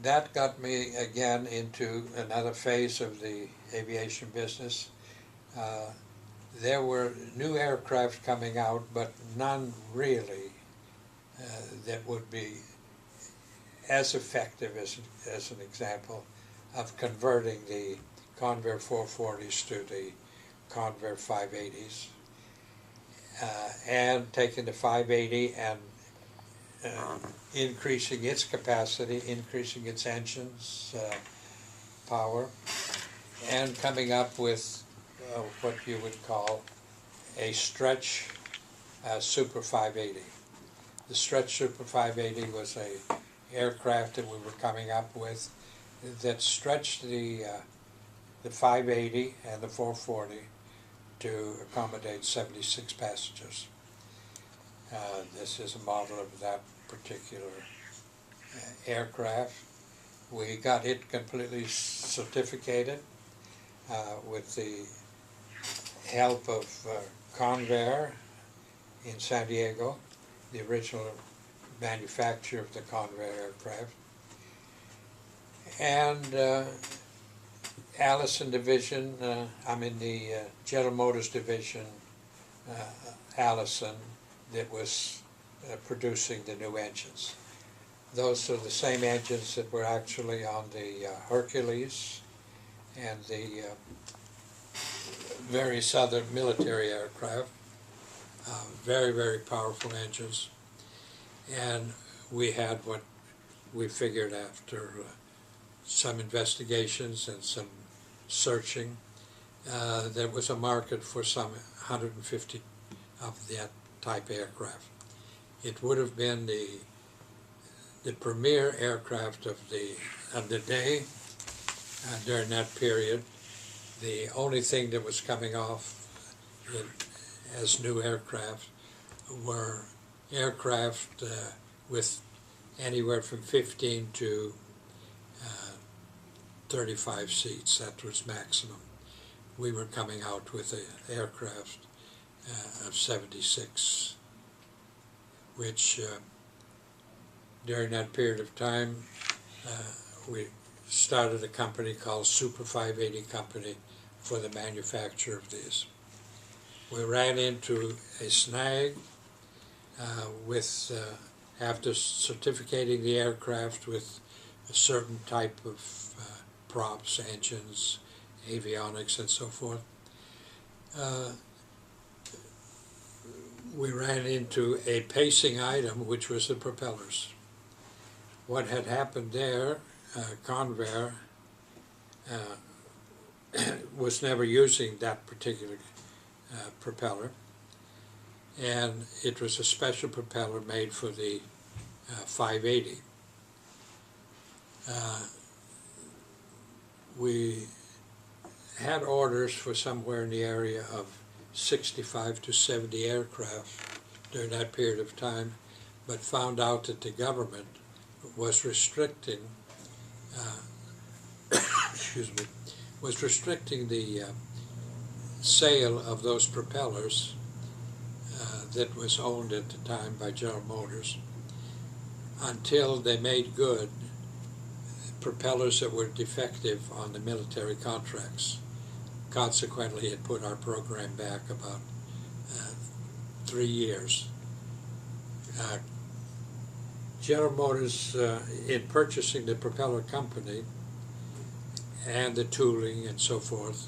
that got me again into another phase of the aviation business. There were new aircraft coming out, but none really that would be as effective as an example of converting the Convair 440s to the Convair 580s, and taking the 580 and increasing its capacity, increasing its engines power, and coming up with what you would call a stretch Super 580. The stretch Super 580 was a aircraft that we were coming up with that stretched the 580 and the 440 to accommodate 76 passengers. This is a model of that particular aircraft. We got it completely certificated with the help of Convair in San Diego, the original manufacturer of the Convair aircraft. And Allison division, I'm in the General Motors division, Allison, that was producing the new engines. Those are the same engines that were actually on the Hercules and the various other military aircraft. Very, very powerful engines. And we had what we figured after some investigations and some searching, there was a market for some 150 of that type aircraft. It would have been the premier aircraft of the day during that period. The only thing that was coming off as new aircraft were aircraft with anywhere from 15 to 35 seats. That was maximum. We were coming out with an aircraft of 76, which during that period of time we started a company called Super 580 Company for the manufacture of these. We ran into a snag after certificating the aircraft with a certain type of props, engines, avionics, and so forth. We ran into a pacing item, which was the propellers. What had happened there, Convair was never using that particular propeller, and it was a special propeller made for the 580. We had orders for somewhere in the area of 65 to 70 aircraft during that period of time, but found out that the government was restricting the sale of those propellers that was owned at the time by General Motors until they made good propellers that were defective on the military contracts. Consequently, it put our program back about 3 years. General Motors, in purchasing the propeller company and the tooling and so forth,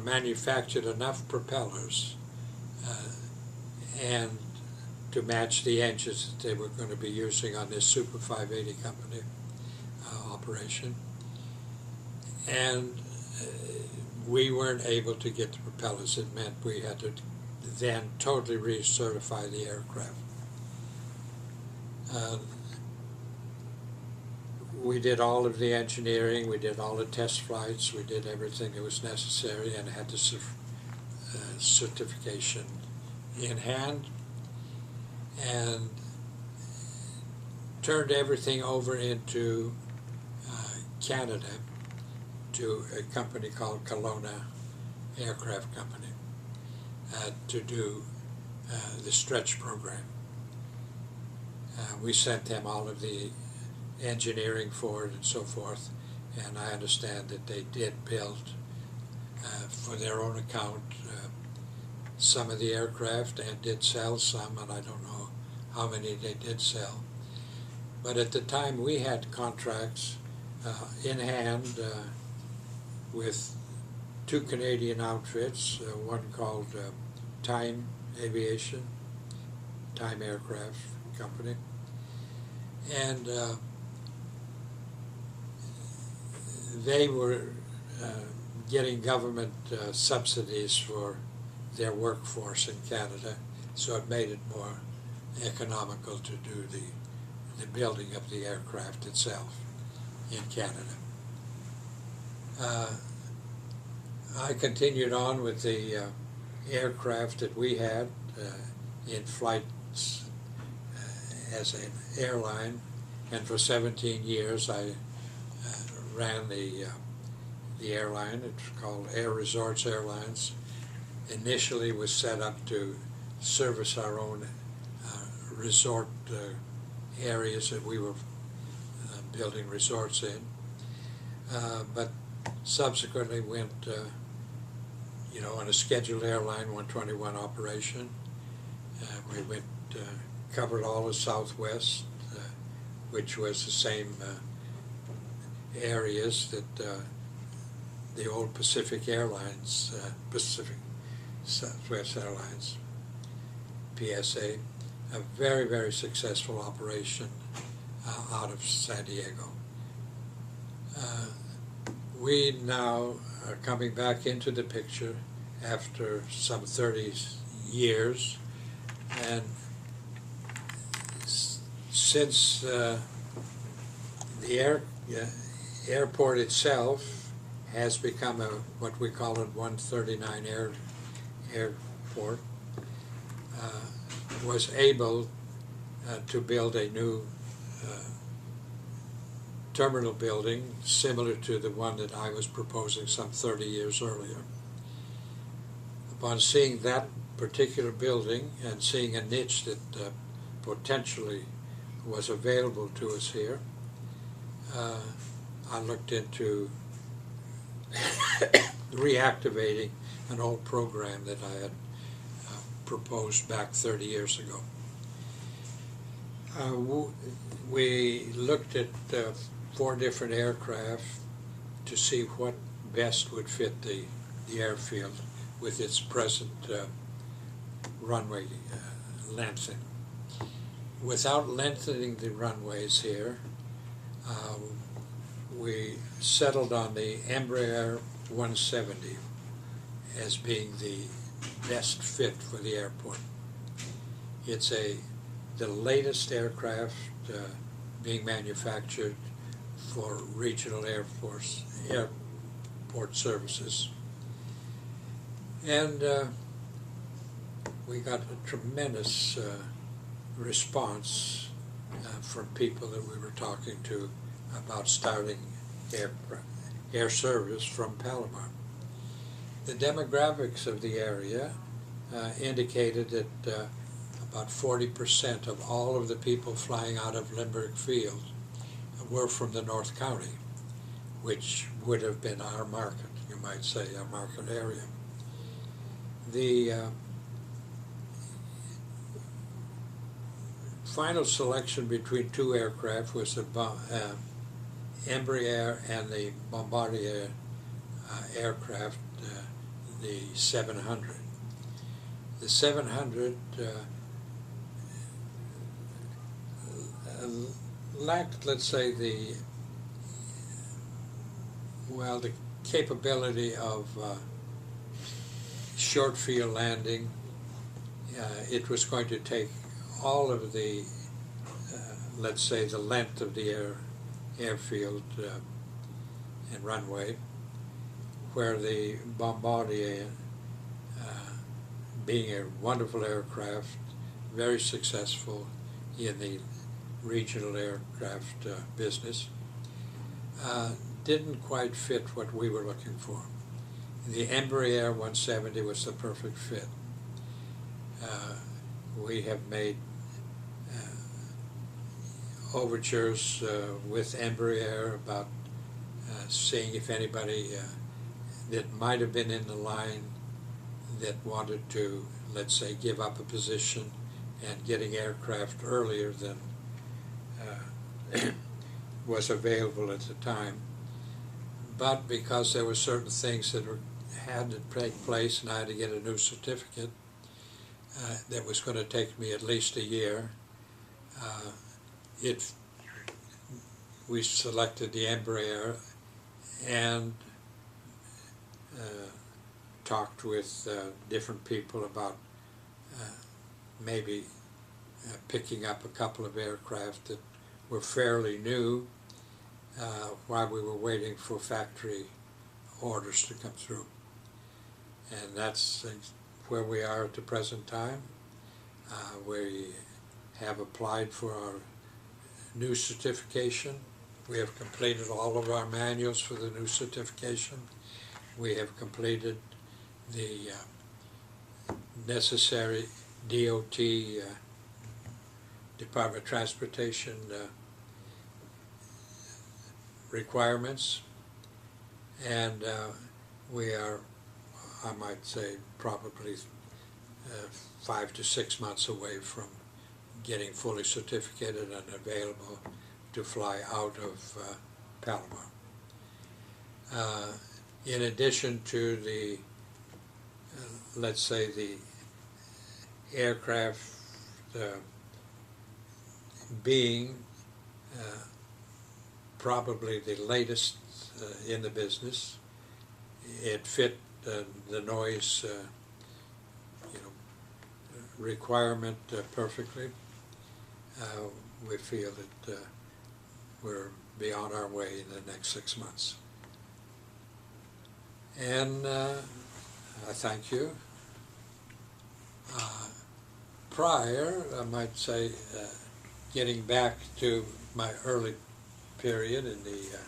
manufactured enough propellers and to match the engines that they were going to be using on this Super 580 company operation. And we weren't able to get the propellers. It meant we had to then totally recertify the aircraft. We did all of the engineering, we did all the test flights, we did everything that was necessary and had the certification in hand, and turned everything over into Canada to a company called Kelowna Aircraft Company to do the stretch program. We sent them all of the engineering for it and so forth, and I understand that they did build for their own account some of the aircraft and did sell some, and I don't know how many they did sell. But at the time we had contracts in hand with two Canadian outfits, one called Time Aviation, Time Aircraft Company, and they were getting government subsidies for their workforce in Canada, so it made it more economical to do the building of the aircraft itself in Canada. I continued on with the aircraft that we had in flights as an airline, and for 17 years I ran the airline. It's called Resorts Airlines. Initially was set up to service our own resort areas that we were building resorts in, but subsequently went on a scheduled airline 121 operation. We went covered all of Southwest, which was the same areas that the old Pacific Airlines, Pacific Southwest Airlines, PSA, a very, very successful operation out of San Diego. We now are coming back into the picture after some 30 years, and since the airport itself has become what we call it 139 airport, was able to build a new terminal building similar to the one that I was proposing some 30 years earlier. Upon seeing that particular building and seeing a niche that potentially was available to us here, I looked into reactivating an old program that I had proposed back 30 years ago. We looked at 4 different aircraft to see what best would fit the airfield with its present runway lengthening. Without lengthening the runways here, we settled on the Embraer 170 as being the best fit for the airport. It's the latest aircraft being manufactured for regional airport services. And we got a tremendous response from people that we were talking to about starting air service from Palomar. The demographics of the area indicated that about 40% of all of the people flying out of Lindbergh Field were from the North County, which would have been our market, you might say, our market area. The final selection between 2 aircraft was the Embraer and the Bombardier aircraft, the 700. The 700 lacked, let's say, the capability of short field landing. It was going to take all of the, let's say, the length of the airfield and runway, where the Bombardier, being a wonderful aircraft, very successful in the regional aircraft business, didn't quite fit what we were looking for. The Embraer 170 was the perfect fit. We have made overtures with Embraer about seeing if anybody that might have been in the line that wanted to, let's say, give up a position and getting aircraft earlier than was available at the time. But because there were certain things that had to take place and I had to get a new certificate, that was going to take me at least a year. We selected the Embraer and talked with different people about maybe picking up a couple of aircraft that were fairly new while we were waiting for factory orders to come through. And that's where we are at the present time. We have applied for our new certification. We have completed all of our manuals for the new certification. We have completed the necessary DOT, Department of Transportation requirements, and we are, I might say, probably 5 to 6 months away from getting fully certificated and available to fly out of Palomar. In addition to the, let's say, the aircraft being probably the latest in the business, it fit the noise requirement perfectly. We feel that we're be on our way in the next 6 months. And I thank you. Prior, I might say, getting back to my early period in the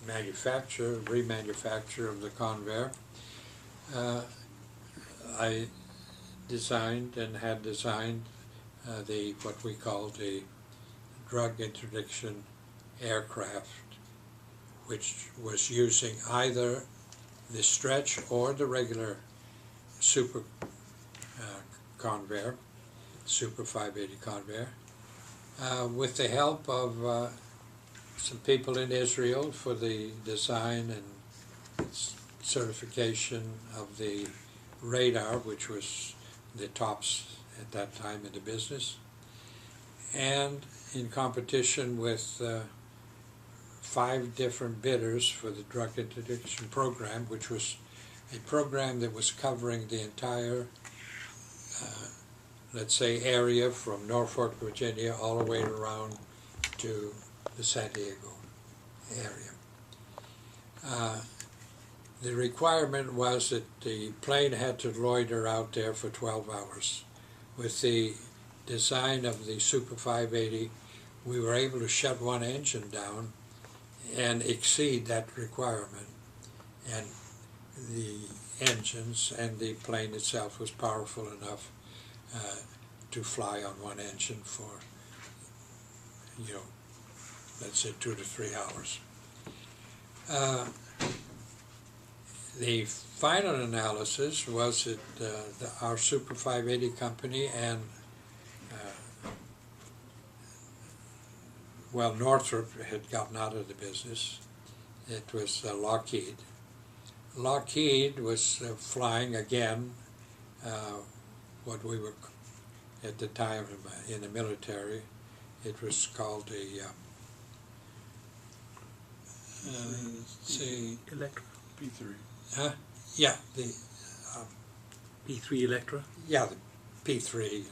remanufacture of the Convair, I designed and had designed what we call the drug interdiction aircraft, which was using either the stretch or the regular Super Convair, Super 580 Convair, with the help of some people in Israel for the design and certification of the radar, which was the tops at that time in the business, and in competition with 5 different bidders for the drug interdiction program, which was a program that was covering the entire, let's say, area from Norfolk, Virginia, all the way around to the San Diego area. The requirement was that the plane had to loiter out there for 12 hours. With the design of the Super 580, we were able to shut one engine down and exceed that requirement. And the engines and the plane itself was powerful enough to fly on one engine for, let's say 2 to 3 hours. The final analysis was that our Super 580 company and Northrop had gotten out of the business. It was Lockheed. Lockheed was flying again what we were at the time in the military. It was called the Electra. P3. Huh? Yeah, the P3 Electra. Yeah, the P3.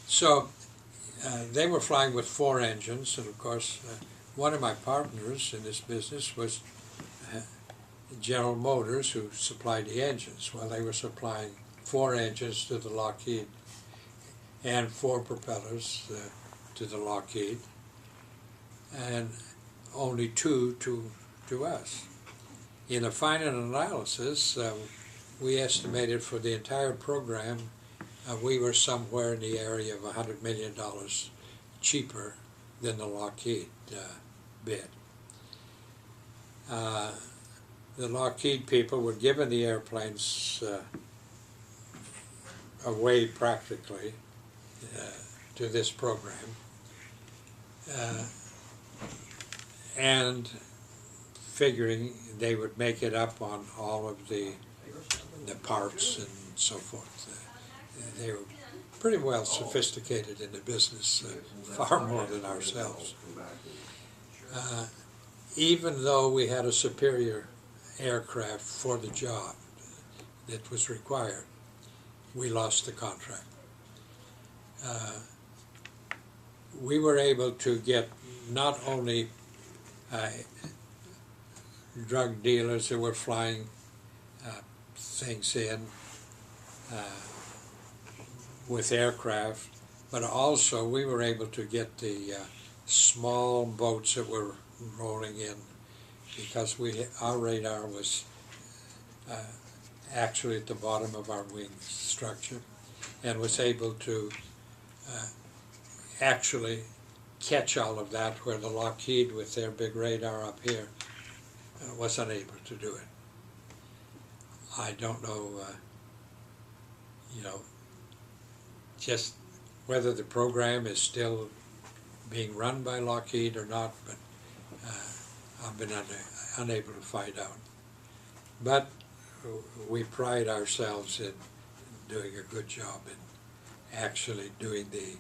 So they were flying with 4 engines, and of course, one of my partners in this business was General Motors, who supplied the engines. Well, they were supplying 4 engines to the Lockheed and 4 propellers to the Lockheed, and only 2 to us. In a final analysis, we estimated for the entire program we were somewhere in the area of $100 million cheaper than the Lockheed bid. The Lockheed people were given the airplanes away practically to this program, and figuring they would make it up on all of the parts and so forth. They were pretty well sophisticated in the business, far more than ourselves. Even though we had a superior aircraft for the job that was required, we lost the contract. We were able to get not only drug dealers that were flying things in with aircraft, but also we were able to get the small boats that were rolling in, because our radar was actually at the bottom of our wing structure, and was able to actually catch all of that, where the Lockheed with their big radar up here was unable to do it. I don't know, just whether the program is still being run by Lockheed or not, but I've been unable to find out. But we pride ourselves in doing a good job in actually doing the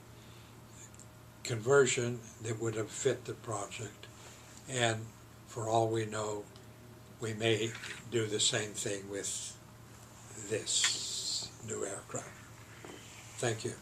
conversion that would have fit the project. And for all we know, we may do the same thing with this new aircraft. Thank you.